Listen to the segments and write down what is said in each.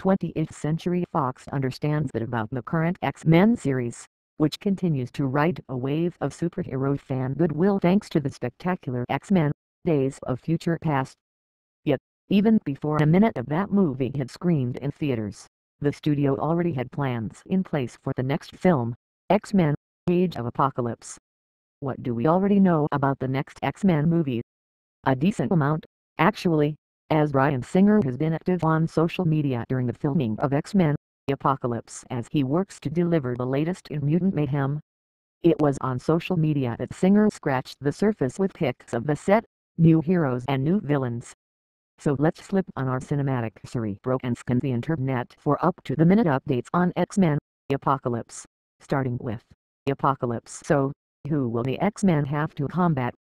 20th Century Fox understands that about the current X-Men series, which continues to ride a wave of superhero fan goodwill thanks to the spectacular X-Men, Days of Future Past. Yet, even before a minute of that movie had screened in theaters, the studio already had plans in place for the next film, X-Men, Age of Apocalypse. What do we already know about the next X-Men movie? A decent amount, actually, as Bryan Singer has been active on social media during the filming of X-Men, Apocalypse as he works to deliver the latest in mutant mayhem. It was on social media that Singer scratched the surface with pics of the set, new heroes and new villains. So let's slip on our cinematic cerebro and scan the internet for up-to-the-minute updates on X-Men, Apocalypse, starting with Apocalypse. So, who will the X-Men have to combat?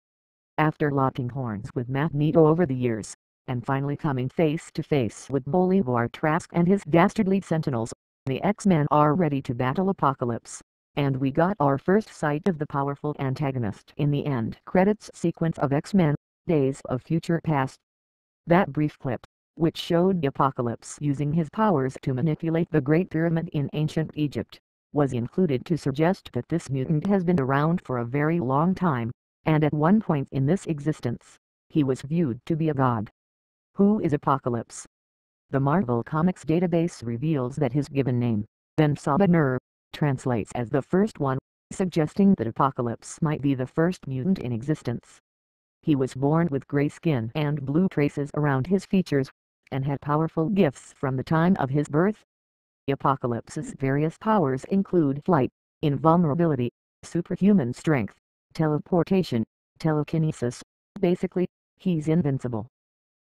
After locking horns with Magneto over the years, and finally coming face to face with Bolivar Trask and his dastardly Sentinels, the X-Men are ready to battle Apocalypse. And we got our first sight of the powerful antagonist in the end credits sequence of X-Men, Days of Future Past. That brief clip, which showed Apocalypse using his powers to manipulate the Great Pyramid in ancient Egypt, was included to suggest that this mutant has been around for a very long time, and at one point in this existence, he was viewed to be a god. Who is Apocalypse? The Marvel Comics database reveals that his given name, Fassbender, translates as the first one, suggesting that Apocalypse might be the first mutant in existence. He was born with gray skin and blue traces around his features, and had powerful gifts from the time of his birth. Apocalypse's various powers include flight, invulnerability, superhuman strength, teleportation, telekinesis. Basically, he's invincible.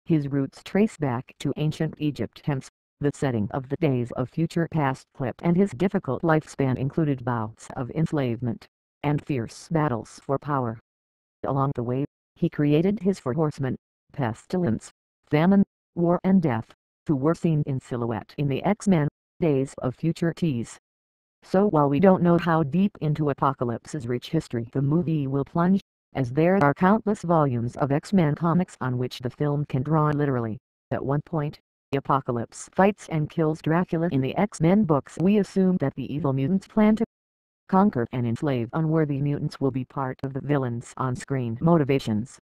His roots trace back to ancient Egypt, hence, the setting of the Days of Future Past clip, and his difficult lifespan included bouts of enslavement and fierce battles for power. Along the way, he created his four horsemen, pestilence, famine, war and death, who were seen in silhouette in the X-Men, Days of Future tease. So while we don't know how deep into Apocalypse's rich history the movie will plunge, as there are countless volumes of X-Men comics on which the film can draw literally, at one point, Apocalypse fights and kills Dracula in the X-Men books. We assume that the evil mutants plan to conquer and enslave unworthy mutants will be part of the villain's on-screen motivations.